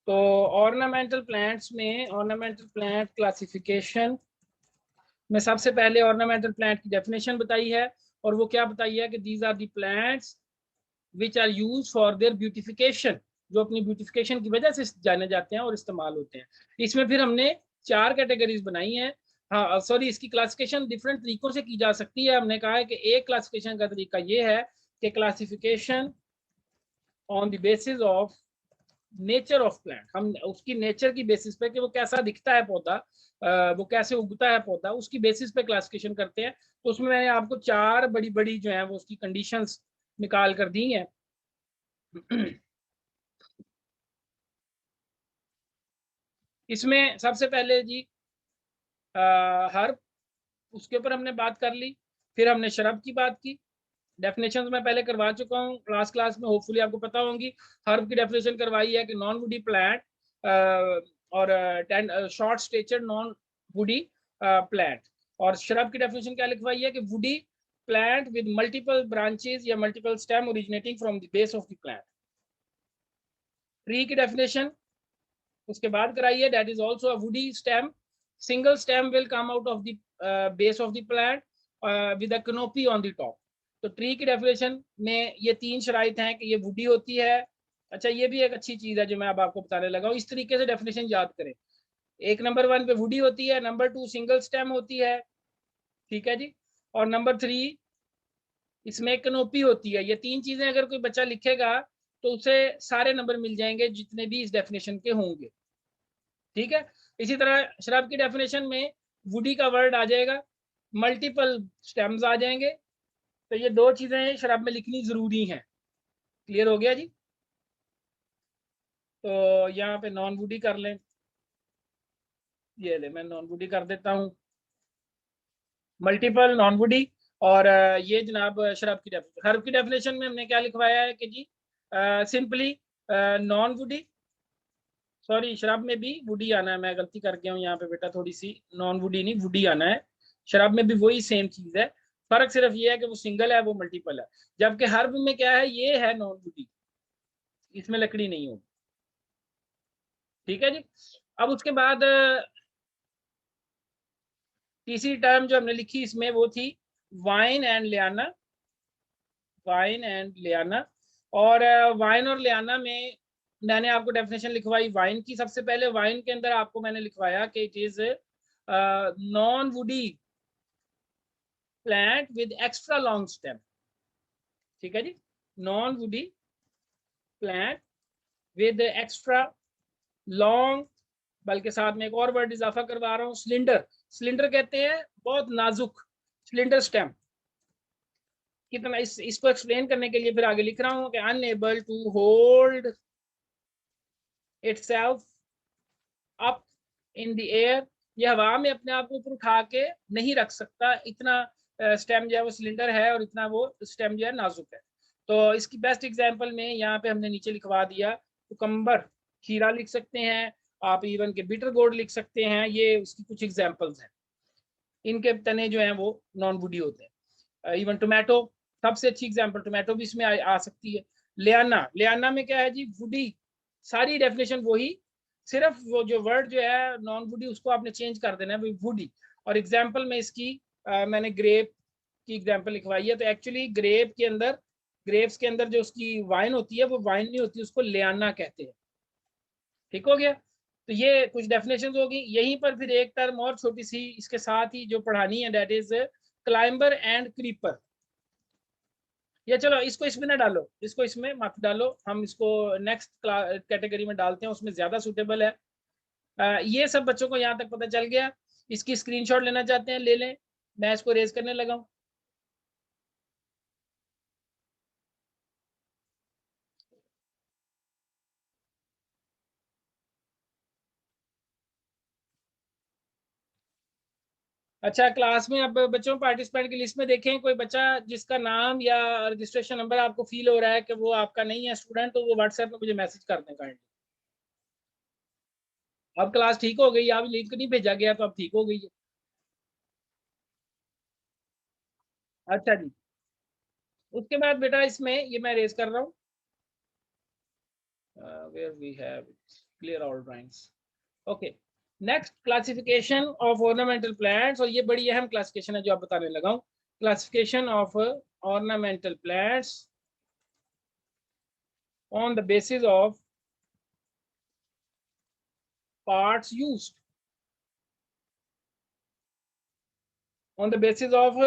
तो ornamental plants में ornamental plant classification में सबसे पहले ऑर्नामेंटल प्लांट की डेफिनेशन बताई है, और वो क्या बताई है कि these are the plants which are use for their beautification, जो अपनी ब्यूटिफिकेशन की वजह से जाने जाते हैं और इस्तेमाल होते हैं। इसमें फिर हमने 4 कैटेगरीज बनाई हैं। हाँ सॉरी, इसकी क्लासिफिकेशन डिफरेंट तरीकों से की जा सकती है। हमने कहा है कि एक क्लासिफिकेशन का तरीका ये है कि classification on the basis of nature of plant, हम उसकी नेचर की बेसिस पे कि वो कैसा दिखता है पौधा, वो कैसे उगता है पौधा, उसकी बेसिस पे क्लासिफिकेशन करते हैं। तो उसमें मैंने आपको 4 बड़ी बड़ी जो है वो उसकी कंडीशंस निकाल कर दी हैं। इसमें सबसे पहले जी हर्ब, उसके ऊपर हमने बात कर ली। फिर हमने शरब की बात की, डेफिनेशन मैं पहले करवा चुका हूँ क्लास में, होपफुली आपको पता होंगी। हर्ब की डेफिनेशन करवाई है कि नॉन वुडी प्लांट और short stature non woody plant. और शरब की डेफिनेशन क्या लिखवाई है कि woody plant with multiple branches या multiple stem originating from the base of the plant. Tree की डेफिनेशन उसके बाद कराई है, that is also a woody stem, single stem will come out of the base of the plant with a canopy on the top. तो tree की definition में ये 3 शराइत हैं कि ये वुडी होती है। अच्छा, ये भी एक अच्छी चीज है जो मैं अब आपको बताने लगा हूँ। इस तरीके से डेफिनेशन याद करें। एक नंबर 1 पे वुडी होती है, नंबर 2 सिंगल स्टेम होती है, ठीक है जी, और नंबर 3 इसमें कैनोपी होती है। ये 3 चीजें अगर कोई बच्चा लिखेगा तो उसे सारे नंबर मिल जाएंगे जितने भी इस डेफिनेशन के होंगे, ठीक है। इसी तरह शराब की डेफिनेशन में वुडी का वर्ड आ जाएगा, मल्टीपल स्टेम्स आ जाएंगे। तो ये 2 चीजें शराब में लिखनी जरूरी हैं। क्लियर हो गया जी। तो यहाँ पे नॉन वुडी कर लें, ये ले मैं नॉन वुडी कर देता हूँ, मल्टीपल नॉन वुडी। और ये जनाब शराब की डेफिनेशन। हर्ब की डेफिनेशन में हमने क्या लिखवाया है कि जी सिंपली नॉन वुडी, सॉरी शराब में भी वुडी आना है, मैं गलती कर गया हूँ यहाँ पे बेटा, थोड़ी सी, नॉन वुडी नहीं वुडी आना है। शराब में भी वही सेम चीज है, फर्क सिर्फ ये है कि वो सिंगल है वो मल्टीपल है, जबकि हर्ब में क्या है, ये है नॉन वुडी, इसमें लकड़ी नहीं होगी, ठीक है जी। अब उसके बाद तीसरी टर्म जो हमने लिखी इसमें वो थी vine and liana, vine and liana. और वाइन और लियाना में मैंने आपको डेफिनेशन लिखवाई वाइन की। सबसे पहले वाइन के अंदर आपको मैंने लिखवाया कि it is non woody plant with extra long stem, ठीक है जी, non woody plant with extra long, बल्कि साथ में एक और वर्ड इजाफा करवा रहा हूँ, सिलेंडर। सिलेंडर कहते हैं बहुत नाजुक सिलेंडर स्टेम। कितना इसको एक्सप्लेन करने के लिए फिर आगे लिख रहा हूँ कि unable to hold itself up in the air, ये हवा में अपने आप को ऊपर उठा के नहीं रख सकता, इतना स्टेम जो है वो सिलेंडर है और इतना वो स्टेम जो है नाजुक है। तो इसकी बेस्ट एग्जांपल में यहाँ पे हमने नीचे लिखवा दिया, कुकम्बर, खीरा लिख सकते हैं आप, इवन के बिटर गोर्ड लिख सकते हैं, ये उसकी कुछ एग्जांपल्स हैं। इनके तने जो हैं वो नॉन वुडी होते हैं। इवन टोमेटो, सबसे अच्छी एग्जांपल टोमेटो भी इसमें आ सकती है। लियाना, लियाना में क्या है जी, वुडी, सारी डेफिनेशन वही, सिर्फ वो जो वर्ड जो है नॉन वुडी उसको आपने चेंज कर देना है वुडी। और एग्जांपल में इसकी मैंने ग्रेप की एग्जांपल लिखवाई है। तो एक्चुअली ग्रेप के अंदर, ग्रेप्स के अंदर जो उसकी वाइन होती है वो वाइन नहीं होती, उसको लियाना कहते हैं, ठीक हो गया। तो ये कुछ डेफिनेशन होगी। यहीं पर फिर एक टर्म और छोटी सी इसके साथ ही जो पढ़ानी है, that is climber and creeper. या चलो इसको इसमें ना डालो, इसको इसमें मत डालो, हम इसको नेक्स्ट कैटेगरी में डालते हैं, उसमें ज्यादा सूटेबल है। ये सब बच्चों को यहाँ तक पता चल गया। इसकी स्क्रीनशॉट लेना चाहते हैं ले लें, मैं इसको रेज करने लगा हूँ। अच्छा, क्लास में अब बच्चों पार्टिसिपेंट की लिस्ट में देखें कोई बच्चा जिसका नाम या रजिस्ट्रेशन नंबर आपको फील हो रहा है कि वो आपका नहीं है स्टूडेंट, तो वो व्हाट्सएप में मुझे मैसेज कर दें काइंडली। अब क्लास ठीक हो गई, अब लिंक नहीं भेजा गया तो अब ठीक हो गई है। अच्छा जी, उसके बाद बेटा इसमें ये मैं रेज कर रहा हूँ, where we have it, clear all drawings. Okay, next classification of ornamental plants, और ये बड़ी अहम classification है जो आप बताने लगा हूँ. Classification of ornamental plants on the basis of parts used, on the basis of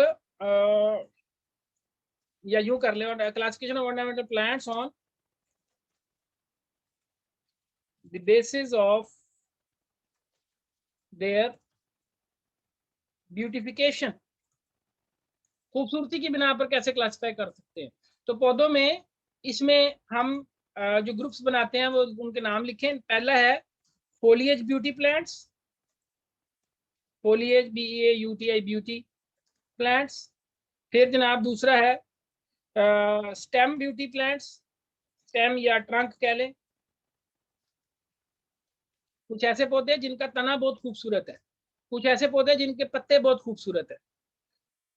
या यूं कर ले, classification of ornamental plants on the basis of their beautification, खूबसूरती की बिना पर कैसे क्लासिफाई कर सकते हैं. तो पौधों में इसमें हम जो ग्रुप्स बनाते हैं वो उनके नाम लिखें. पहला है foliage beauty plants, foliage BEAUTI beauty plants. फिर जनाब दूसरा है स्टेम ब्यूटी प्लांट्स, स्टेम या ट्रंक कह लें. कुछ ऐसे पौधे जिनका तना बहुत खूबसूरत है, कुछ ऐसे पौधे जिनके पत्ते बहुत खूबसूरत है.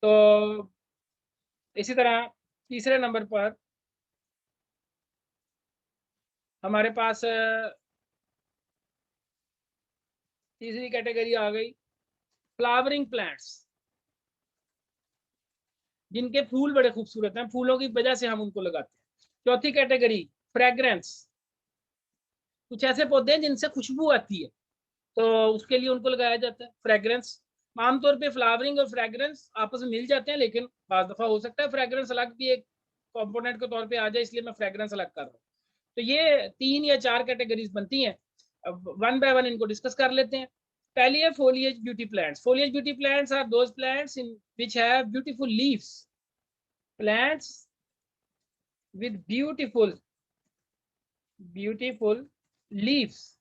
तो इसी तरह तीसरे नंबर पर हमारे पास तीसरी कैटेगरी आ गई फ्लावरिंग प्लांट्स, जिनके फूल बड़े खूबसूरत हैं, फूलों की वजह से हम उनको लगाते हैं. चौथी कैटेगरी फ्रेग्रेंस, कुछ ऐसे पौधे हैं जिनसे खुशबू आती है तो उसके लिए उनको लगाया जाता है फ्रेग्रेंस. आमतौर पे फ्लावरिंग और फ्रेग्रेंस आपस में मिल जाते हैं, लेकिन बाज़ दफा हो सकता है फ्रेग्रेंस अलग भी एक कंपोनेंट के तौर पे आ जाए, इसलिए मैं फ्रेग्रेंस अलग कर रहा हूँ. तो ये 3 या 4 कैटेगरीज बनती हैं. अब वन बाय वन इनको डिस्कस कर लेते हैं. पहली है foliage beauty plants. Foliage beauty plants are those plants in which have beautiful leaves, plants with beautiful leaves.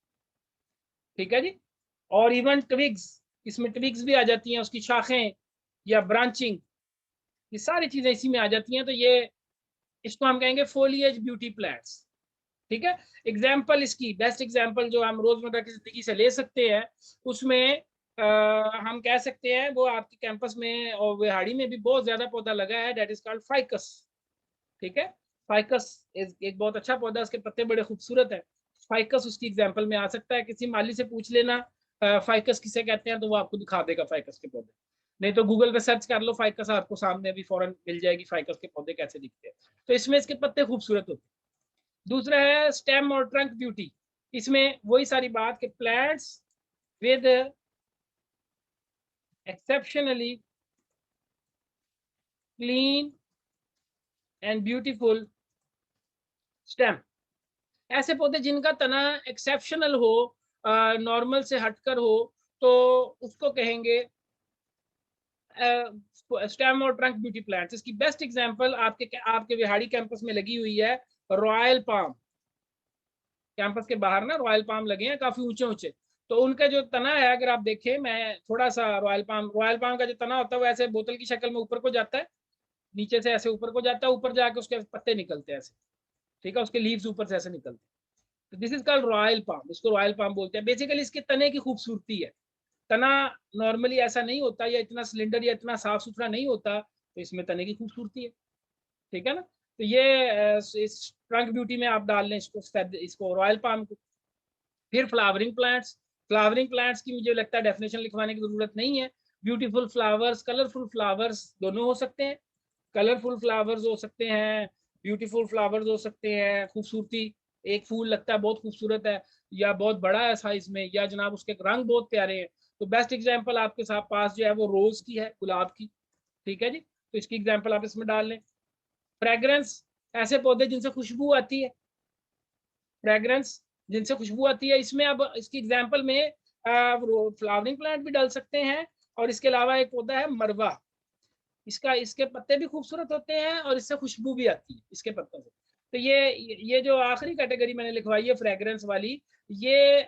ठीक है जी. और इवन ट्विग्स, इसमें ट्विग्स भी आ जाती हैं, उसकी शाखें या ब्रांचिंग, ये सारी चीजें इसी में आ जाती हैं. तो ये इसको हम कहेंगे फोलिएज ब्यूटी प्लांट्स. ठीक है. एग्जाम्पल, इसकी बेस्ट एग्जाम्पल जो हम रोजमर्रा की जिंदगी से ले सकते हैं उसमें हम कह सकते हैं वो आपके कैंपस में और विहाड़ी में भी बहुत ज्यादा पौधा लगा है, दैट इज कॉल्ड फाइकस. ठीक है. फाइकस एक बहुत अच्छा पौधा, उसके पत्ते बड़े खूबसूरत है. फाइकस उसकी एग्जाम्पल में आ सकता है. किसी माली से पूछ लेना फाइकस किसे कहते हैं तो वो आपको दिखा देगा फाइकस के पौधे. नहीं तो गूगल पे सर्च कर लो फाइकस, आपको सामने भी फौरन मिल जाएगी फाइकस के पौधे कैसे दिखते हैं. तो इसमें इसके पत्ते खूबसूरत होते हैं. दूसरा है स्टेम और ट्रंक ब्यूटी. इसमें वही सारी बात कि plants with exceptionally clean and beautiful stem, ऐसे पौधे जिनका तना एक्सेप्शनल हो, नॉर्मल से हटकर हो, तो उसको कहेंगे स्टेम और ट्रंक ब्यूटी प्लांट्स. इसकी बेस्ट एग्जांपल आपके विहाड़ी कैंपस में लगी हुई है रॉयल पाम. कैंपस के बाहर ना रॉयल पाम लगे हैं काफी ऊंचे ऊंचे. तो उनका जो तना है अगर आप देखें, मैं थोड़ा सा रॉयल पाम का जो तना होता है वो ऐसे बोतल की शक्ल में ऊपर को जाता है, नीचे से ऐसे ऊपर को जाता है, ऊपर जाके उसके पत्ते निकलते हैं ऐसे. ठीक है. उसके लीव्स ऊपर से ऐसे निकलते हैं. तो this is called royal palm. इसको रॉयल पाम बोलते हैं. बेसिकली इसके तने की खूबसूरती है. तना नॉर्मली ऐसा नहीं होता, या इतना सिलेंडर या इतना साफ सुथरा नहीं होता, तो इसमें तने की खूबसूरती है. ठीक है ना. तो ये इस ट्रंक ब्यूटी में आप डाल लें इसको रॉयल पाम को. फिर फ्लावरिंग प्लांट्स. फ्लावरिंग प्लांट्स की मुझे लगता है डेफिनेशन लिखवाने की जरूरत नहीं है. ब्यूटीफुल फ्लावर्स, कलरफुल फ्लावर्स दोनों हो सकते हैं. कलरफुल फ्लावर्स हो सकते हैं, ब्यूटीफुल फ्लावर्स हो सकते हैं. खूबसूरती, एक फूल लगता है बहुत खूबसूरत है या बहुत बड़ा है साइज में, या जनाब उसके रंग बहुत प्यारे हैं. तो बेस्ट एग्जांपल आपके साथ पास जो है वो रोज की है, गुलाब की. ठीक है जी. तो इसकी एग्जांपल आप इसमें डाल लें. फ्रेग्रेंस, ऐसे पौधे जिनसे खुशबू आती है, फ्रेग्रेंस जिनसे खुशबू आती है. इसमें अब इसकी एग्जांपल में फ्लावरिंग प्लांट भी डाल सकते हैं, और इसके अलावा एक पौधा है मरवा. इसके पत्ते भी खूबसूरत होते हैं और इससे खुशबू भी आती है इसके पत्तों से. तो ये जो आखिरी कैटेगरी मैंने लिखवाई है फ्रेग्रेंस वाली, ये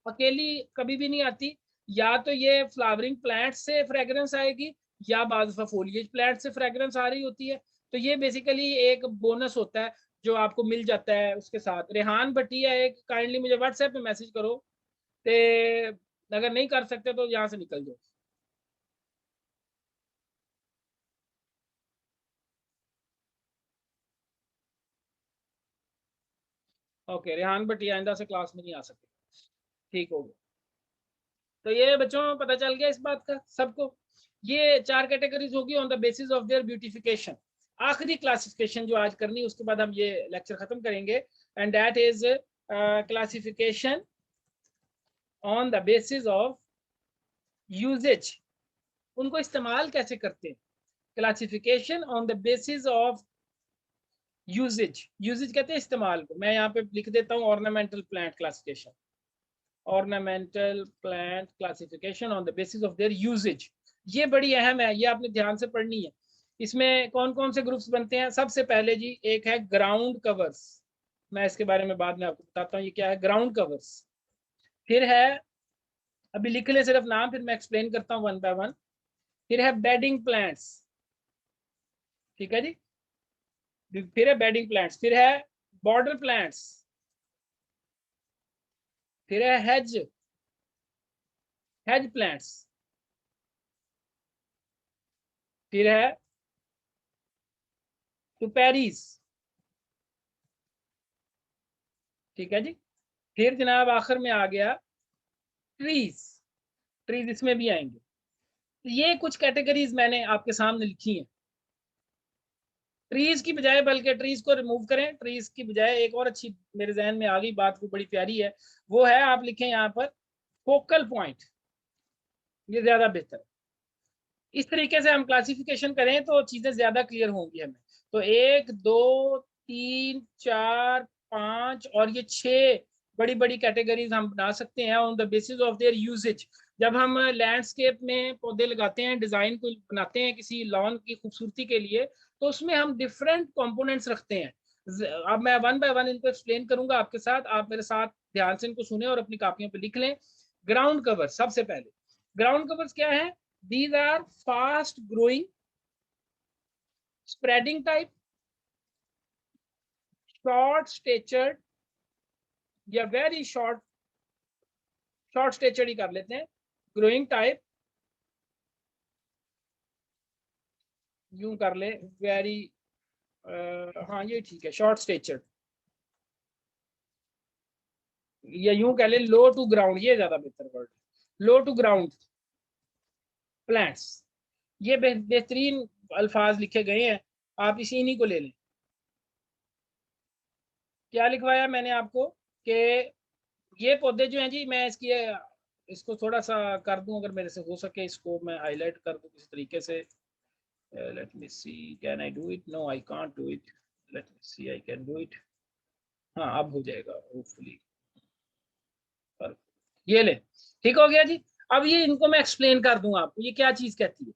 अकेली कभी भी नहीं आती. या तो ये फ्लावरिंग प्लांट से फ्रेग्रेंस आएगी, या बाद फोलिएज प्लांट से फ्रेग्रेंस आ रही होती है. तो ये बेसिकली एक बोनस होता है जो आपको मिल जाता है उसके साथ. रेहान भटिया एक काइंडली मुझे व्हाट्सएप पे मैसेज करो, ते अगर नहीं कर सकते तो यहाँ से निकल जाओ. ओके, रेहान भटिया आइंदा से क्लास में नहीं आ सकते. ठीक हो गया। तो ये बच्चों पता चल गया इस बात का सबको। ये 4 कैटेगरीज होगी on the basis of there beautification. आखिरी क्लासिफिकेशन जो आज करनी है, उसके बाद हम ये लेक्चर खत्म करेंगे, and that is classification on the basis of usages. उनको इस्तेमाल कैसे करते हैं? Classification on the basis of usages. Usages कहते हैं इस्तेमाल को। मैं यहाँ पे लिख देता हूँ ornamental plant classification, ornamental plant classification on the basis of their usages. ये बड़ी अहम है, ये आपने ध्यान से पढ़नी है। इसमें कौन कौन से ग्रुप्स बनते हैं? सबसे पहले जी एक है ग्राउंड कवर्स। मैं इसके बारे में बाद में आपको बताता हूँ ये क्या है, ग्राउंड कवर्स। फिर है, अभी लिख ले सिर्फ नाम, फिर मैं एक्सप्लेन करता हूँ वन बाय वन। फिर है बेडिंग प्लांट्स, ठीक है जी। फिर है बेडिंग प्लांट्स, फिर है बॉर्डर प्लांट्स, फिर है हेज प्लांट्स, फिर है टुपेरीज, ठीक है जी। फिर जनाब आखिर में आ गया ट्रीज। ट्रीज इसमें भी आएंगे। तो ये कुछ कैटेगरीज मैंने आपके सामने लिखी हैं। ट्रीज की बजाय, बल्कि ट्रीज को रिमूव करें, ट्रीज की बजाय एक और अच्छी मेरे जहन में आ गई बात, को बड़ी प्यारी है, वो है आप लिखें यहाँ पर फोकल पॉइंट। ये ज्यादा बेहतर है। इस तरीके से हम क्लासिफिकेशन करें तो चीजें ज्यादा क्लियर होंगी हमें। तो 1 2 3 4 5 और ये 6 बड़ी बड़ी कैटेगरीज हम बना सकते हैं on the basis of their usages. जब हम लैंडस्केप में पौधे लगाते हैं, डिजाइन को बनाते हैं किसी लॉन की खूबसूरती के लिए, तो उसमें हम डिफरेंट कंपोनेंट्स रखते हैं। अब मैं वन बाय वन इनको एक्सप्लेन करूंगा आपके साथ, आप मेरे साथ ध्यान से इनको सुने और अपनी कॉपियों पे लिख लें। ग्राउंड कवर, सबसे पहले ग्राउंड कवर्स क्या है? These are fast growing, spreading type, short statured या very short, short statured ही कर लेते हैं, growing type, यूं कर ले very, हाँ ये ठीक है, short statured, या यूं कह ले low to ground, ये ज्यादा बेहतर word, low to ground plants। ये बेहतरीन अल्फाज लिखे गए हैं, आप इसी इन्हीं को ले लें। क्या लिखवाया मैंने आपको कि ये पौधे जो हैं जी, मैं इसको थोड़ा सा कर दूं, अगर मेरे से हो सके इसको मैं हाईलाइट कर दूं किसी तरीके से। Let me see, can I do it? No I can't do it. Let me see, I can do it. हाँ अब हो जाएगा होपफुली। ये ले, ठीक हो गया जी। अब ये इनको मैं एक्सप्लेन कर दूं आपको, ये क्या चीज कहती है।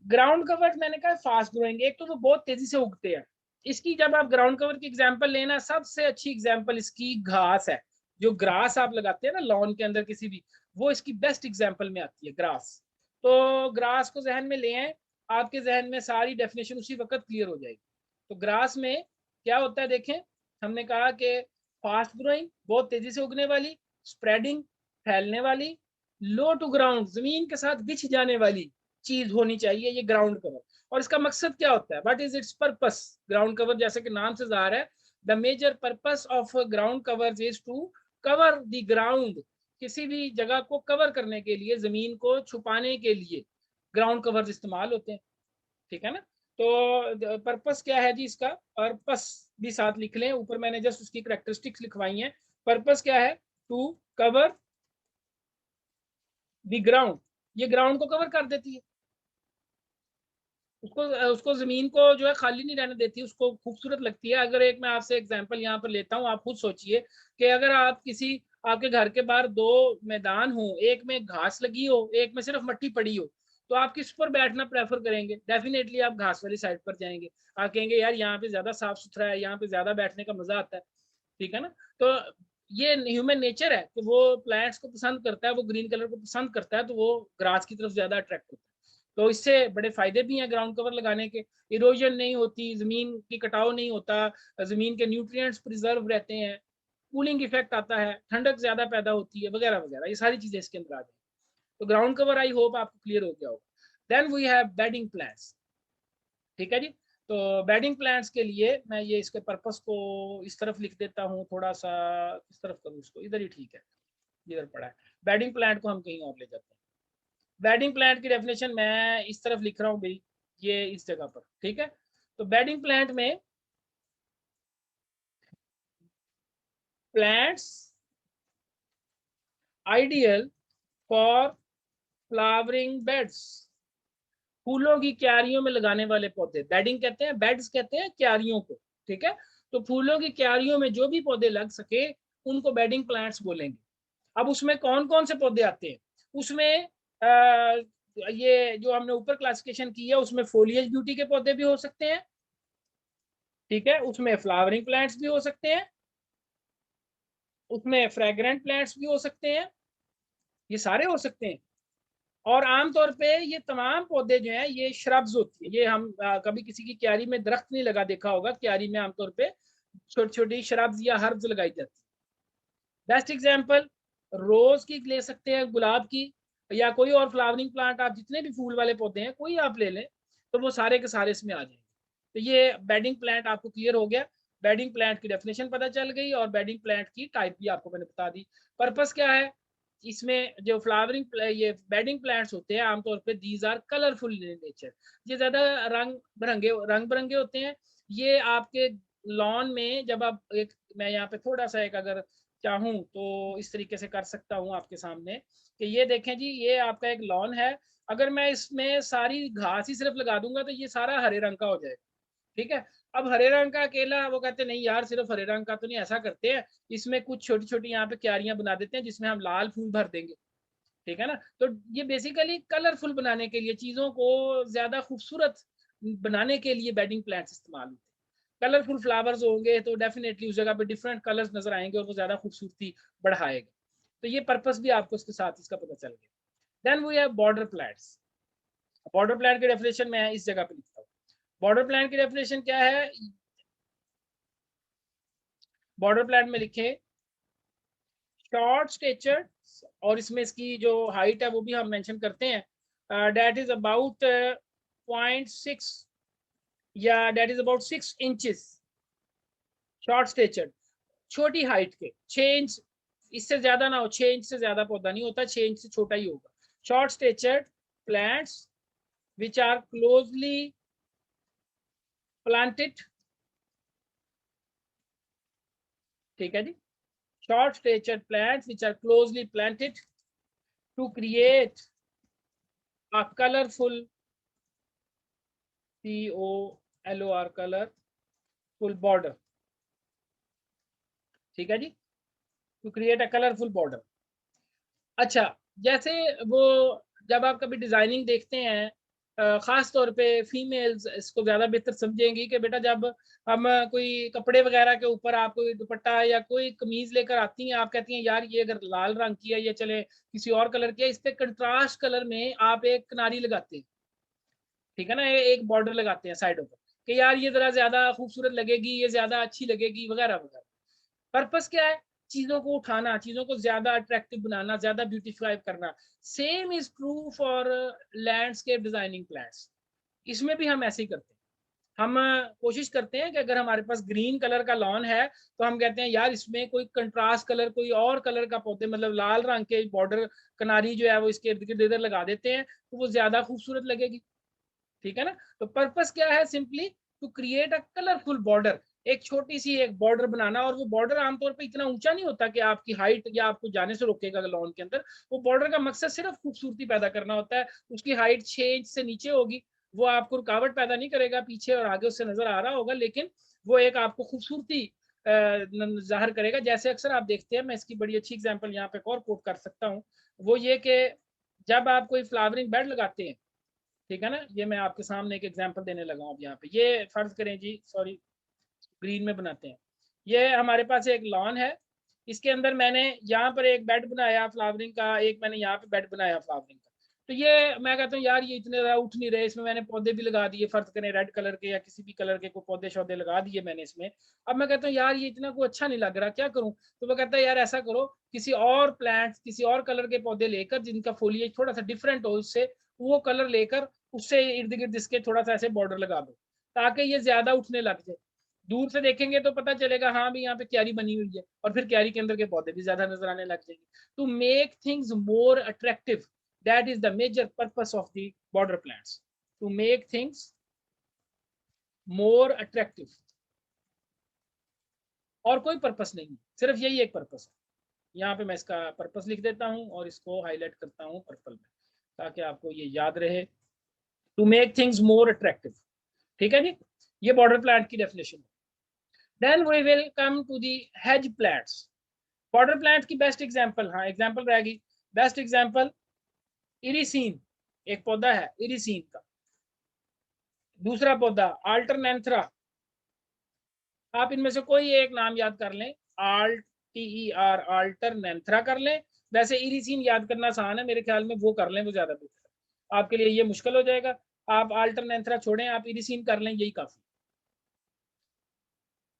ग्राउंड कवर मैंने कहा फास्ट ग्रोइंग, एक तो वो बहुत तेजी से उगते हैं। इसकी जब आप ग्राउंड कवर की एग्जांपल लेना, सबसे अच्छी एग्जांपल इसकी घास है। जो ग्रास आप लगाते हैं ना लॉन के अंदर किसी भी, वो इसकी बेस्ट एग्जांपल में आती है, ग्रास। तो ग्रास को जहन में ले आए, आपके जहन में सारी डेफिनेशन उसी वक्त क्लियर हो जाएगी। तो ग्रास में क्या होता है देखें, हमने कहा कि फास्ट ग्रोइंग, बहुत तेजी से उगने वाली, स्प्रेडिंग, फैलने वाली, लो टू ग्राउंड, जमीन के साथ बिछ जाने वाली चीज होनी चाहिए ये ग्राउंड कवर। और इसका मकसद क्या होता है? What is its purpose? Ground cover जैसे कि नाम से ज़ाहिर है, the major purpose of ground cover is to cover the ground. किसी भी जगह को कवर करने के लिए, जमीन को छुपाने के लिए ग्राउंड कवर इस्तेमाल होते हैं, ठीक है ना। तो पर्पस क्या है जी इसका, पर्पस भी साथ लिख लें, ऊपर मैंने जस्ट उसकी करेक्टरिस्टिक्स लिखवाई हैं। पर्पस क्या है? To cover the ground. ये ग्राउंड को कवर कर देती है, उसको उसको जमीन को जो है खाली नहीं रहने देती, उसको खूबसूरत लगती है। अगर एक मैं आपसे एग्जांपल यहाँ पर लेता हूँ, आप खुद सोचिए कि अगर आप किसी, आपके घर के बाहर 2 मैदान हो, एक में घास लगी हो, एक में सिर्फ मट्टी पड़ी हो, तो आप किस पर बैठना प्रेफर करेंगे? डेफिनेटली आप घास वाली साइड पर जाएंगे। आप कहेंगे यार यहाँ पे ज्यादा साफ सुथरा है, यहाँ पे ज्यादा बैठने का मजा आता है, ठीक है ना। तो ये ह्यूमन नेचर है कि वो प्लांट्स को पसंद करता है, वो ग्रीन कलर को पसंद करता है, तो वो ग्रास की तरफ ज्यादा अट्रैक्ट होता है। तो इससे बड़े फायदे भी हैं ग्राउंड कवर लगाने के। इरोजन नहीं होती, जमीन की कटाव नहीं होता, जमीन के न्यूट्रिएंट्स प्रिजर्व रहते हैं, कूलिंग इफेक्ट आता है, ठंडक ज्यादा पैदा होती है, वगैरह वगैरह, ये सारी चीजें इसके अंदर आ जाती हैं। तो ग्राउंड कवर आई होप आपको क्लियर हो गया होगा। Then we have bedding plants, ठीक है जी। तो बेडिंग प्लांट्स के लिए मैं ये इसके पर्पस को इस तरफ लिख देता हूँ, थोड़ा सा किस तरफ करूँ इसको, इधर ही ठीक है। इधर पड़ा है। बेडिंग प्लांट को हम कहीं और ले जाते हैं। बेडिंग प्लांट की डेफिनेशन मैं इस तरफ लिख रहा हूँ भाई, ये इस जगह पर, ठीक है। तो बेडिंग प्लांट में plants ideal for flowering beds, फूलों की क्यारियों में लगाने वाले पौधे, बेडिंग कहते हैं, बेड्स कहते हैं क्यारियों को, ठीक है। तो फूलों की क्यारियों में जो भी पौधे लग सके उनको बेडिंग प्लांट्स बोलेंगे। अब उसमें कौन कौन से पौधे आते हैं, उसमें ये जो हमने ऊपर क्लासिफिकेशन की है उसमें फोलिएज ब्यूटी के पौधे भी हो सकते हैं, ठीक है, उसमें फ्लावरिंग प्लांट्स भी हो सकते हैं, उसमें फ्रेग्रेंट प्लांट्स भी हो सकते हैं, ये सारे हो सकते हैं। और आमतौर पे ये तमाम पौधे जो हैं ये श्रब्स होती है, ये हम कभी किसी की क्यारी में दरख्त नहीं लगा देखा होगा, क्यारी में आमतौर पे छोटी छोटी श्रब्स या हर्ब्स लगाई जाती है। बेस्ट एग्जांपल रोज की ले सकते हैं, गुलाब की, या कोई और फ्लावरिंग प्लांट, आप जितने भी फूल वाले पौधे हैं कोई आप ले लें तो वो सारे के सारे इसमें आ जाएंगे। तो ये बेडिंग प्लांट आपको क्लियर हो गया, बेडिंग प्लांट की डेफिनेशन पता चल गई और बेडिंग प्लांट की टाइप भी आपको मैंने बता दी। पर्पस क्या है इसमें, जो फ्लावरिंग ये बेडिंग प्लांट्स होते हैं आमतौर पे these are colourful in nature, ये ज्यादा रंग बिरंगे होते हैं। ये आपके लॉन में जब आप एक, मैं यहाँ पे थोड़ा सा एक अगर चाहूँ तो इस तरीके से कर सकता हूँ आपके सामने कि ये देखें जी, ये आपका एक लॉन है, अगर मैं इसमें सारी घास ही सिर्फ लगा दूंगा तो ये सारा हरे रंग का हो जाएगा, ठीक है। अब हरे रंग का अकेला, वो कहते नहीं यार सिर्फ हरे रंग का तो नहीं, ऐसा करते हैं इसमें कुछ छोटी छोटी यहाँ पे क्यारियां बना देते हैं जिसमें हम लाल फूल भर देंगे, ठीक है ना। तो ये बेसिकली कलरफुल बनाने के लिए, चीजों को ज्यादा खूबसूरत बनाने के लिए बेडिंग प्लांट्स इस्तेमाल होते हैं। कलरफुल फ्लावर्स होंगे तो डेफिनेटली उस जगह पे डिफरेंट कलर्स नजर आएंगे और वो ज्यादा खूबसूरती बढ़ाएगा। तो ये पर्पस भी आपको इसके साथ इसका पता चल गया। Then we have border plants. Border plant की डेफिनेशन मैं इस जगह पे लिखता हूँ। बॉर्डर प्लांट की डेफिनेशन क्या है, बॉर्डर प्लांट में लिखे शॉर्ट स्टेचर, और इसमें इसकी जो हाइट है वो भी हम मेंशन करते हैं, डेट इज अबाउट 0.6 या that is about 6 inches. Short stature, छोटी हाइट के, 6 इंच, इससे ज्यादा ना हो, 6 इंच से ज्यादा पौधा नहीं होता, 6 इंच से छोटा ही होगा। Short stature plants which are closely planted, ठीक है जी, short statured plants which are closely planted to create a colorful COLOR colorful border, ठीक है जी, to create a colorful border। अच्छा, जैसे वो जब आप कभी डिजाइनिंग देखते हैं, खास तौर पे फीमेल्स इसको ज्यादा बेहतर समझेंगी कि बेटा जब हम कोई कपड़े वगैरह के ऊपर आप कोई दुपट्टा या कोई कमीज लेकर आती हैं, आप कहती हैं यार ये अगर लाल रंग की है या चले किसी और कलर की है, इस पे कंट्रास्ट कलर में आप एक किनारी लगाते हैं, ठीक है ना, एक बॉर्डर लगाते हैं साइडों पर कि यार ये जरा ज्यादा खूबसूरत लगेगी, ये ज्यादा अच्छी लगेगी वगैरह वगैरह। पर्पस क्या है, चीजों को उठाना, चीजों को ज्यादा अट्रैक्टिव बनाना, ज्यादा ब्यूटीफाई करना। Same is true for landscape designing plans, इसमें भी हम ऐसे ही करते हैं। हम कोशिश करते हैं कि अगर हमारे पास ग्रीन कलर का लॉन है तो हम कहते हैं यार इसमें कोई कंट्रास्ट कलर, कोई और कलर का पौधे, मतलब लाल रंग के बॉर्डर किनारी जो है वो इसके इर्द गिर्द इधर लगा देते हैं तो वो ज्यादा खूबसूरत लगेगी, ठीक है ना। तो पर्पस क्या है, simply to create a colourful border, एक छोटी सी एक बॉर्डर बनाना। और वो बॉर्डर आमतौर पे इतना ऊंचा नहीं होता कि आपकी हाइट या आपको जाने से रोकेगा लॉन के अंदर। वो बॉर्डर का मकसद सिर्फ खूबसूरती पैदा करना होता है, उसकी हाइट 6 इंच से नीचे होगी, वो आपको रुकावट पैदा नहीं करेगा, पीछे और आगे उससे नजर आ रहा होगा, लेकिन वो एक आपको खूबसूरती जाहिर करेगा। जैसे अक्सर आप देखते हैं, मैं इसकी बड़ी अच्छी एग्जांपल यहाँ पे और कोट कर सकता हूँ, वो ये कि जब आप कोई फ्लावरिंग बेड लगाते हैं, ठीक है ना, ये मैं आपके सामने एक एग्जांपल देने लगा हूँ यहाँ पे, ये फर्ज करें जी, सॉरी ग्रीन में बनाते हैं, ये हमारे पास एक लॉन है, इसके अंदर मैंने यहाँ पर एक बेड बनाया फ्लावरिंग का, एक मैंने यहाँ पे बेड बनाया फ्लावरिंग का। तो ये मैं कहता हूँ यार ये इतने ज्यादा उठ नहीं रहे, इसमें मैंने पौधे भी लगा दिए, फर्ज करें रेड कलर के या किसी भी कलर के कोई पौधे शौधे लगा दिए मैंने इसमें। अब मैं कहता हूँ यार ये इतना कोई अच्छा नहीं लग रहा, क्या करूँ। तो वो कहता है यार ऐसा करो, किसी और प्लांट्स, किसी और कलर के पौधे लेकर जिनका फोलिएज थोड़ा सा डिफरेंट हो उससे, वो कलर लेकर उससे इर्द गिर्द इसके थोड़ा सा ऐसे बॉर्डर लगा दो ताकि ये ज्यादा उठने लग जाए। दूर से देखेंगे तो पता चलेगा हाँ भी यहाँ पे क्यारी बनी हुई है, और फिर क्यारी के अंदर के पौधे भी ज्यादा नजर आने लग जाएंगे। To make things more attractive, that is the major purpose of the border plants. To make things more attractive, और कोई पर्पस नहीं है, सिर्फ यही एक पर्पस है। यहाँ पे मैं इसका पर्पस लिख देता हूँ और इसको हाईलाइट करता हूँ पर्पल में, ताकि आपको ये याद रहे। To make things more attractive, ठीक है जी। ये बॉर्डर प्लांट की डेफिनेशन है। Then we will come to the hedge plants. Border plant की बेस्ट एग्जांपल, हाँ एग्जांपल रहेगी, बेस्ट एग्जांपल इरिसीन, एक पौधा है इरिसीन का। दूसरा पौधा अल्टरनेंथ्रा, आप इनमें से कोई एक नाम याद कर लें, अल्टरनेंथ्रा कर लें। वैसे इरिसीन याद करना आसान है, मेरे ख्याल में वो कर लें, वो ज्यादा बेहतर है। आपके लिए ये मुश्किल हो जाएगा, आप अल्टरनेंथ्रा छोड़ें, आप इरिसीन कर लें, यही काफी।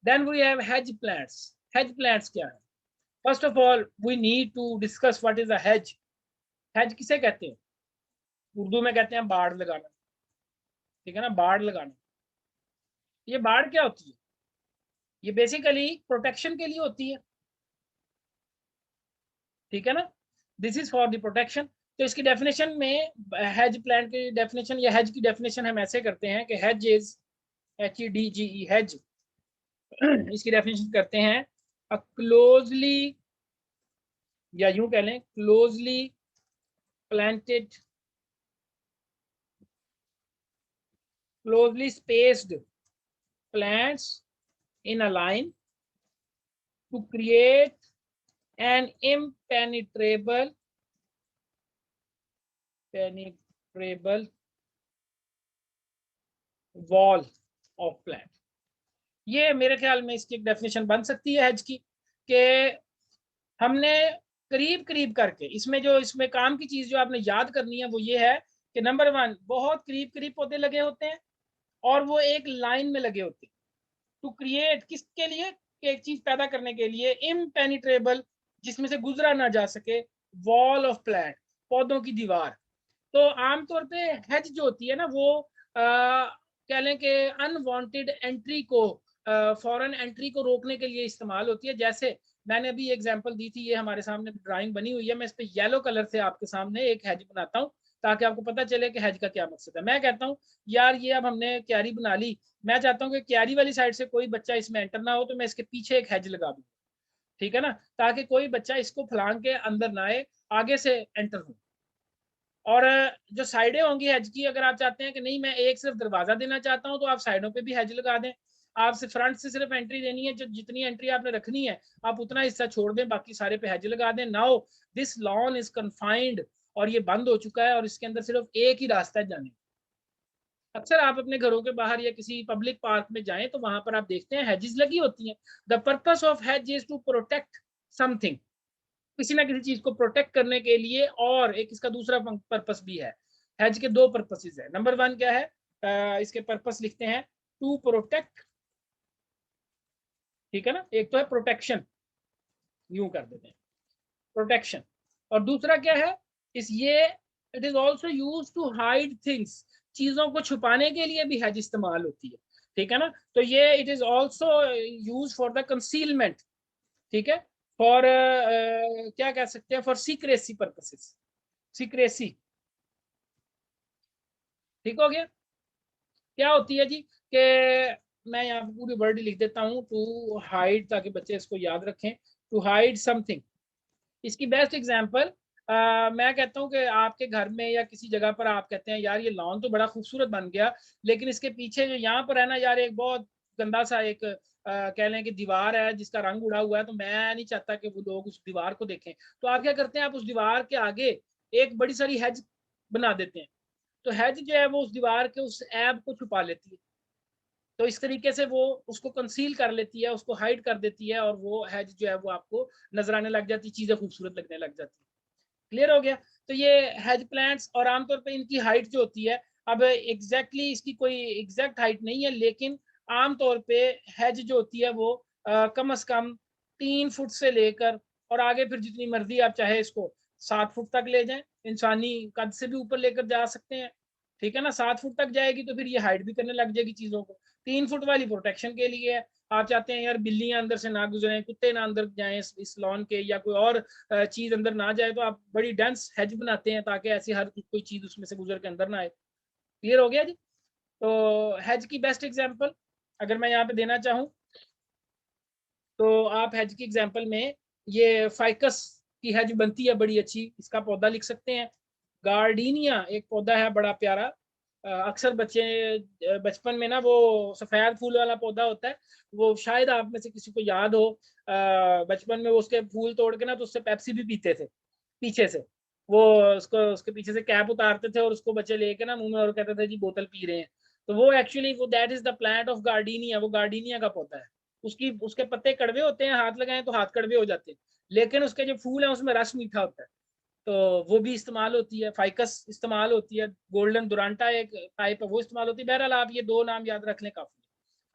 Then we have hedge plants. Hedge plants क्या है? First of all we need to discuss what is a hedge. Hedge किसे कहते हैं? उर्दू में कहते हैं बाड़ लगाना, ठीक है ना, बाड़ लगाना। ये बाड़ क्या होती है? ये बेसिकली प्रोटेक्शन के लिए होती है, ठीक है ना, this is for the protection. तो इसकी डेफिनेशन में, हेज प्लांट की डेफिनेशन या हेज की डेफिनेशन हम ऐसे करते हैं कि हेज इज, HEDGE हेज, इसकी डेफिनेशन करते हैं अ क्लोजली, या यूं कह लें closely planted, closely spaced plants in a line to create an impenetrable penetrable wall of plant। ये मेरे ख्याल में इसकी एक डेफिनेशन बन सकती है हेज की, कि हमने करीब करीब करके, इसमें जो इसमें काम की चीज जो आपने याद करनी है वो ये है कि नंबर वन, बहुत करीब करीब पौधे लगे होते हैं और वो एक लाइन में लगे होते हैं। टू क्रिएट, किसके लिए? एक चीज पैदा करने के लिए, इम्पेनिट्रेबल, जिसमें से गुजरा ना जा सके, वॉल ऑफ प्लांट, पौधों की दीवार। तो आमतौर पे हेज जो होती है ना वो कह लें कि अनवांटेड एंट्री को, फॉरेन एंट्री को रोकने के लिए इस्तेमाल होती है। जैसे मैंने अभी एग्जांपल दी थी, ये हमारे सामने ड्राइंग बनी हुई है, मैं इस पे येलो कलर से आपके सामने एक हेज बनाता हूँ ताकि आपको पता चले कि हेज का क्या मकसद है। मैं कहता हूँ यार ये अब हमने क्यारी बना ली, मैं चाहता हूँ कि क्यारी वाली साइड से कोई बच्चा इसमें एंटर ना हो, तो मैं इसके पीछे एक हेज लगा दूँ, ठीक है ना, ताकि कोई बच्चा इसको फलांग के अंदर ना आए, आगे से एंटर हो। और जो साइडें होंगी हेज की, अगर आप चाहते हैं कि नहीं मैं एक सिर्फ दरवाजा देना चाहता हूं, तो आप साइडों पे भी हेज लगा दें। आप सिर्फ फ्रंट से सिर्फ एंट्री देनी है, जो जितनी एंट्री आपने रखनी है आप उतना हिस्सा छोड़ दें, बाकी सारे पे हेज लगा दें। Now this lawn is confined, और ये बंद हो चुका है और इसके अंदर सिर्फ एक ही रास्ता है जाने। अक्सर आप अपने घरों के बाहर या किसी पब्लिक पार्क में जाएं तो वहां पर आप देखते हैं हेजेस लगी होती हैं। The purpose of hedge is to protect something, किसी ना किसी चीज को प्रोटेक्ट करने के लिए। और एक इसका दूसरा पर्पस भी है। हेज के दो पर्पसेस है। नंबर वन क्या है? इसके पर्पस लिखते हैं टू प्रोटेक्ट, ठीक है ना, एक तो है प्रोटेक्शन, यूं कर देते हैं प्रोटेक्शन, और दूसरा क्या है इस ये, it is also use to hide things, चीजों को छुपाने के लिए भी हेज इस्तेमाल होती है, ठीक है ना। तो ये it is also use for the concealment, ठीक है, फॉर क्या कह सकते हैं, फॉर सीक्रेसी पर्पसेस, सीक्रेसी, ठीक हो गया। क्या होती है जी कि मैं यहाँ पे पूरी वर्ड लिख देता हूँ, टू हाइड, ताकि बच्चे इसको याद रखें। टू हाइड समथिंग, इसकी बेस्ट एग्जांपल, मैं कहता हूँ कि आपके घर में या किसी जगह पर आप कहते हैं यार ये लॉन तो बड़ा खूबसूरत बन गया, लेकिन इसके पीछे जो यहाँ पर है ना यार, एक बहुत गंदा सा एक कह लें कि दीवार है जिसका रंग उड़ा हुआ है, तो मैं नहीं चाहता कि वो लोग उस दीवार को देखें। तो आप क्या करते हैं, आप उस दीवार के आगे एक बड़ी सारी हेज बना देते हैं। तो हेज जो है वो उस दीवार के उस ऐब को छुपा लेती है। तो इस तरीके से वो उसको कंसील कर लेती है, उसको हाइड कर देती है, और वो हेज जो है वो आपको नजर आने लग जाती है, चीजें खूबसूरत लगने लग जाती है। क्लियर हो गया। तो ये हेज प्लांट्स, और आमतौर पे इनकी हाइट जो होती है, अब एग्जैक्टली इसकी कोई एग्जैक्ट हाइट नहीं है, लेकिन आमतौर पे हेज जो होती है वो कम से कम 3 फुट से लेकर, और आगे फिर जितनी मर्जी आप चाहे इसको 7 फुट तक ले जाएं, इंसानी कद से भी ऊपर लेकर जा सकते हैं, ठीक है ना। 7 फुट तक जाएगी तो फिर ये हाइड भी करने लग जाएगी चीजों को। 3 फुट वाली प्रोटेक्शन के लिए है। आप चाहते हैं यार बिल्लियां अंदर से ना गुजरें, कुत्ते ना अंदर जाएं इस लॉन के, या कोई और चीज अंदर ना जाए, तो आप बड़ी डेंस हेज बनाते हैं ताकि ऐसी हर कोई चीज उसमें से गुजर के अंदर ना आए। क्लियर हो गया जी। तो हेज की बेस्ट एग्जांपल अगर मैं यहाँ पे देना चाहूँ, तो आप हेज की एग्जांपल में ये फाइकस की हेज बनती है बड़ी अच्छी, इसका पौधा लिख सकते हैं। गार्डीनिया एक पौधा है बड़ा प्यारा, अक्सर बचपन में ना वो सफेद फूल वाला पौधा होता है, वो शायद आप में से किसी को याद हो, बचपन में वो उसके फूल तोड़ के ना तो उससे पेप्सी भी पीते थे पीछे से। वो उसको उसके पीछे से कैप उतारते थे और उसको बच्चे लेके ना मुंह में और कहते थे जी बोतल पी रहे हैं। तो वो एक्चुअली वो that is the plant of gardenia, वो गार्डीनिया का पौधा है। उसके पत्ते कड़वे होते हैं, हाथ लगाएं तो हाथ कड़वे हो जाते हैं, लेकिन उसके जो फूल है उसमें रस मीठा होता है। तो वो भी इस्तेमाल होती है, फाइकस इस्तेमाल होती है, गोल्डन दुरांटा एक टाइप है वो इस्तेमाल होती है। बहरहाल आप ये 2 नाम याद रख लें काफी,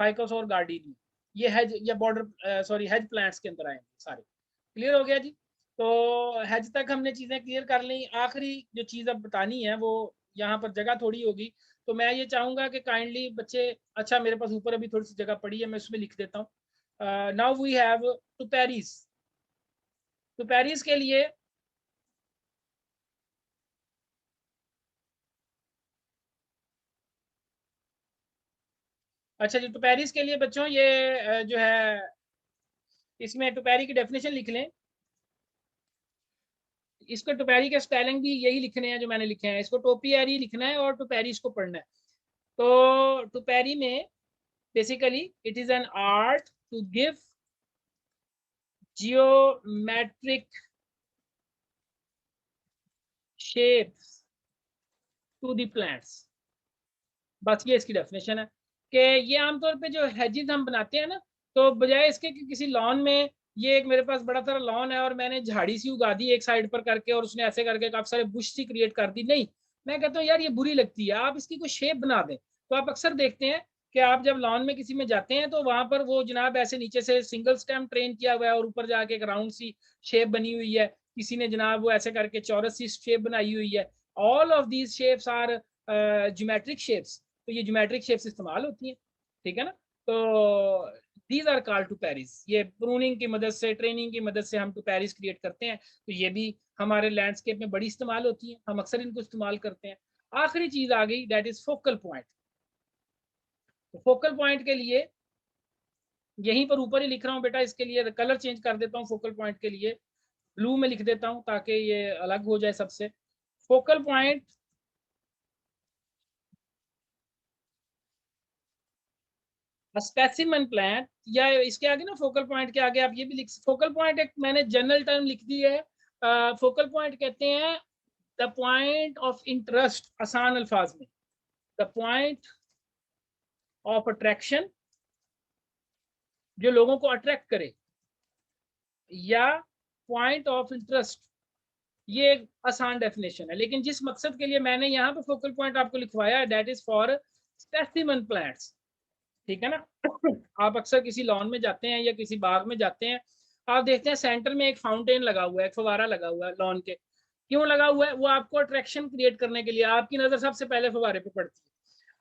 फाइकस और गार्डीनिया। ये हेज या बॉर्डर सॉरी हेज प्लांट्स के अंदर आएंगे सारे। क्लियर हो गया जी। तो हेज तक हमने चीजें क्लियर कर ली। आखिरी जो चीज अब बतानी है वो यहाँ पर जगह थोड़ी होगी, तो मैं ये चाहूंगा कि काइंडली बच्चे, अच्छा मेरे पास ऊपर अभी थोड़ी सी जगह पड़ी है, मैं उसमें लिख देता हूँ। Now we have topiaries. Topiaries के लिए, अच्छा जी, तो पेरिस के लिए बच्चों ये जो है इसमें टुपैरी की डेफिनेशन लिख लें। इसको टुपैरी के स्पेलिंग भी यही लिखने हैं जो मैंने लिखे हैं, इसको टोपियरी लिखना है और टुपैरी इसको पढ़ना है। तो टुपैरी में basically it is an art to give geometric shapes to the plants. बस ये इसकी डेफिनेशन है कि ये आमतौर पे जो हेजिज हम बनाते हैं ना, तो बजाय इसके कि किसी लॉन में, ये एक मेरे पास बड़ा सारा लॉन है और मैंने झाड़ी सी उगा दी एक साइड पर करके और उसने ऐसे करके काफी सारे बुश सी क्रिएट कर दी, नहीं, मैं कहता हूँ यार ये बुरी लगती है, आप इसकी कोई शेप बना दें। तो आप अक्सर देखते हैं कि आप जब लॉन में किसी में जाते हैं तो वहां पर वो जनाब ऐसे नीचे से सिंगल स्टेम ट्रेन किया हुआ है और ऊपर जाके एक राउंड सी शेप बनी हुई है, किसी ने जनाब वो ऐसे करके चौरस सी शेप बनाई हुई है। All of these shapes are geometric shapes. तो ये ज्योमेट्रिक शेप्स इस्तेमाल होती हैं, ठीक है ना। तो these are called topiaries. ये प्रूनिंग की मदद से, ट्रेनिंग की मदद से हम टू पेरिस क्रिएट करते हैं। तो ये भी हमारे लैंडस्केप में बड़ी इस्तेमाल होती है, हम अक्सर इनको इस्तेमाल करते हैं। आखिरी चीज आ गई, दैट इज फोकल पॉइंट। तो फोकल पॉइंट के लिए यहीं पर ऊपर ही लिख रहा हूँ बेटा, इसके लिए कलर चेंज कर देता हूँ। फोकल पॉइंट के लिए ब्लू में लिख देता हूँ ताकि ये अलग हो जाए सबसे। फोकल पॉइंट स्पेसिमन प्लांट, या इसके आगे ना फोकल पॉइंट के आगे आप ये भी लिख, फोकल पॉइंट एक मैंने जनरल टर्म लिख दी है। फोकल पॉइंट कहते हैं द पॉइंट ऑफ इंटरेस्ट, आसान अल्फाज में द पॉइंट ऑफ अट्रैक्शन, जो लोगों को अट्रैक्ट करे, या पॉइंट ऑफ इंटरेस्ट। ये एक आसान डेफिनेशन है, लेकिन जिस मकसद के लिए मैंने यहाँ पे फोकल पॉइंट आपको लिखवाया है that is for specimen plants, ठीक है ना। आप अक्सर किसी लॉन में जाते हैं या किसी बाग में जाते हैं, आप देखते हैं सेंटर में एक फाउंटेन लगा हुआ है, एक फवारा लगा हुआ है लॉन के। क्यों लगा हुआ है? वो आपको अट्रैक्शन क्रिएट करने के लिए, आपकी नजर सबसे पहले फवारे पे पड़ती है।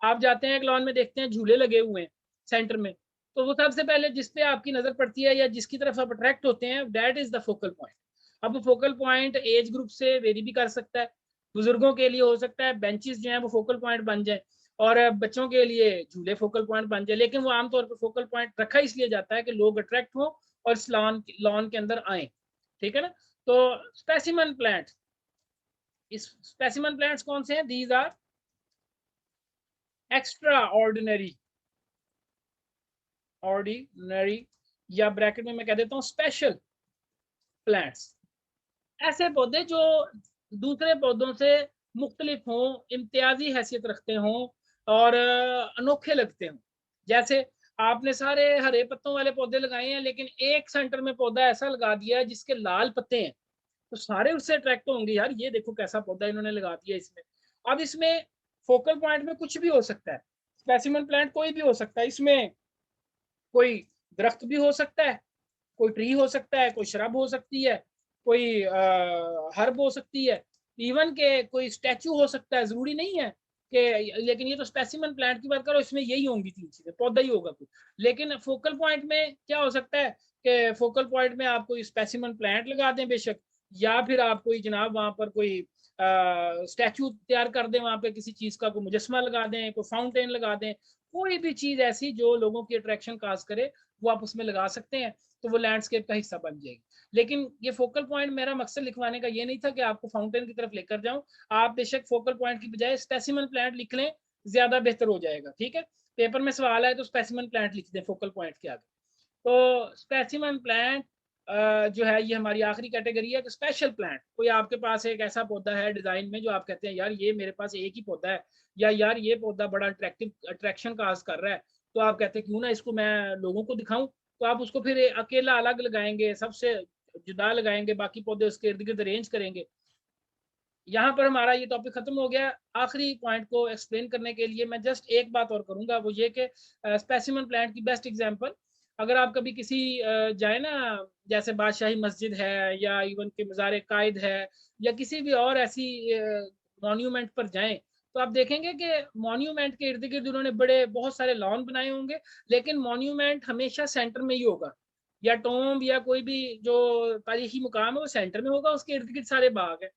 आप जाते हैं एक लॉन में, देखते हैं झूले लगे हुए हैं सेंटर में, तो वो सबसे पहले जिस पे आपकी नजर पड़ती है या जिसकी तरफ आप अट्रैक्ट होते हैं that is the focal point. अब फोकल पॉइंट एज ग्रुप से वेरी भी कर सकता है, बुजुर्गों के लिए हो सकता है बेंचेस जो है वो फोकल पॉइंट बन जाए, और बच्चों के लिए झूले फोकल पॉइंट बन जाए, लेकिन वो आमतौर पर फोकल पॉइंट रखा इसलिए जाता है कि लोग अट्रैक्ट हो और इस लॉन के अंदर आए, ठीक है ना। तो स्पेसिमन प्लांट, इस स्पेसिमन प्लांट्स कौन से हैं? These are extraordinary, ordinary, या ब्रैकेट में मैं कह देता हूं स्पेशल प्लांट्स। ऐसे पौधे जो दूसरे पौधों से मुख्तलिफ हों, इम्तियाजी हैसियत रखते हों और अनोखे लगते हों। जैसे आपने सारे हरे पत्तों वाले पौधे लगाए हैं, लेकिन एक सेंटर में पौधा ऐसा लगा दिया है जिसके लाल पत्ते हैं, तो सारे उससे अट्रैक्ट होंगे, यार ये देखो कैसा पौधा इन्होंने लगा दिया इसमें। अब इसमें फोकल पॉइंट में कुछ भी हो सकता है, स्पेसिमन प्लांट कोई भी हो सकता है, इसमें कोई दरख्त भी हो सकता है, कोई ट्री हो सकता है, कोई शरब हो सकती है, कोई हर्ब हो सकती है, इवन के कोई स्टैचू हो सकता है, जरूरी नहीं है कि लेकिन ये तो स्पेसिमेन प्लांट की बात करो, इसमें यही होंगी 3 चीजें, पौधा ही होगा कुछ। लेकिन फोकल पॉइंट में क्या हो सकता है कि फोकल पॉइंट में आप कोई स्पेसिमेन प्लांट लगा दें बेशक, या फिर आप कोई जनाब वहां पर कोई स्टैचू तैयार कर दें, वहां पे किसी चीज का कोई मुजस्समा लगा दें, कोई फाउंटेन लगा दें, कोई भी चीज ऐसी जो लोगों की अट्रैक्शन काज करे वो आप उसमें लगा सकते हैं, तो वो लैंडस्केप का हिस्सा बन जाएगी। लेकिन ये फोकल पॉइंट, मेरा मकसद लिखवाने का ये नहीं था कि आपको फाउंटेन की तरफ लेकर जाऊं। आप बेशक फोकल पॉइंट की बजाय स्पेसिमन प्लांट लिख लें, ज्यादा बेहतर हो जाएगा। ठीक है, पेपर में सवाल है तो स्पेसिमन प्लांट लिख दें फोकल पॉइंट के आगे। तो स्पेसिमन प्लांट जो है ये हमारी आखिरी कैटेगरी है। तो स्पेशल प्लांट, कोई आपके पास एक ऐसा पौधा है डिजाइन में जो आप कहते हैं यार ये मेरे पास एक ही पौधा है, या यार ये पौधा बड़ा अट्रैक्शन काज कर रहा है, तो आप कहते हैं क्यों ना इसको मैं लोगों को दिखाऊं, तो आप उसको फिर अकेला अलग लगाएंगे, सबसे जुदा लगाएंगे, बाकी पौधे उसके इर्द गिर्द अरेंज करेंगे। यहाँ पर हमारा ये टॉपिक खत्म हो गया। आखिरी पॉइंट को एक्सप्लेन करने के लिए मैं जस्ट एक बात और करूंगा, वो ये कि स्पेसिमन प्लांट की बेस्ट एग्जांपल, अगर आप कभी किसी जाए ना, जैसे बादशाही मस्जिद है या इवन के मज़ार कायद है या किसी भी और ऐसी मॉन्यूमेंट पर जाएं, तो आप देखेंगे कि मॉन्यूमेंट के इर्द गिर्द उन्होंने बड़े बहुत सारे लॉन बनाए होंगे, लेकिन मॉन्यूमेंट हमेशा सेंटर में ही होगा, या टोम्ब या कोई भी जो तारीखी मुकाम है वो सेंटर में होगा, उसके इर्द गिर्द सारे बाग है।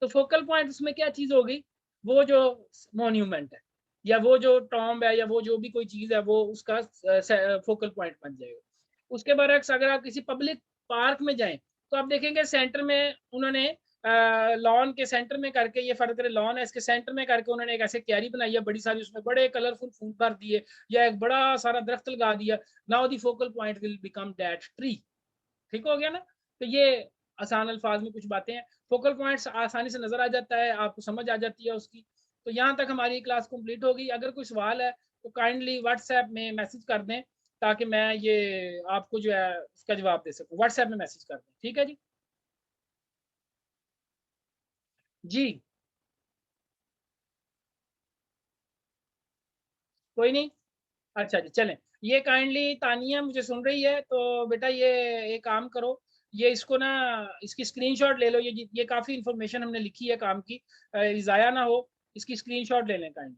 तो फोकल पॉइंट उसमें क्या चीज होगी, वो जो मॉन्यूमेंट है या वो जो टॉम्ब है या वो जो भी कोई चीज है वो उसका फोकल पॉइंट बन जाएगा। उसके बरक्स अगर आप किसी पब्लिक पार्क में जाएं, तो आप देखेंगे सेंटर में उन्होंने लॉन के सेंटर में करके, ये फर्क है लॉन है इसके सेंटर में करके उन्होंने एक ऐसे क्यारी बनाई है बड़ी सारी, उसमें बड़े कलरफुल फूल भर दिए या एक बड़ा सारा दरख्त लगा दिया। Now the focal point will become that tree. ठीक हो गया ना। तो ये आसान अल्फाज में कुछ बातें हैं, फोकल पॉइंट्स आसानी से नजर आ जाता है, आपको समझ आ जाती है उसकी। तो यहाँ तक हमारी क्लास कंप्लीट होगी। अगर कोई सवाल है तो काइंडली व्हाट्सएप में मैसेज कर दें, ताकि मैं ये आपको जो है उसका जवाब दे सकूं। व्हाट्सएप में मैसेज कर दें, ठीक है जी। जी कोई नहीं। अच्छा जी चलें। ये काइंडली तानिया मुझे सुन रही है, तो बेटा ये एक काम करो, ये इसको ना, इसकी स्क्रीनशॉट ले लो, ये काफ़ी इंफॉर्मेशन हमने लिखी है काम की, ज़ाया ना हो, इसकी स्क्रीनशॉट ले लें काइंडली।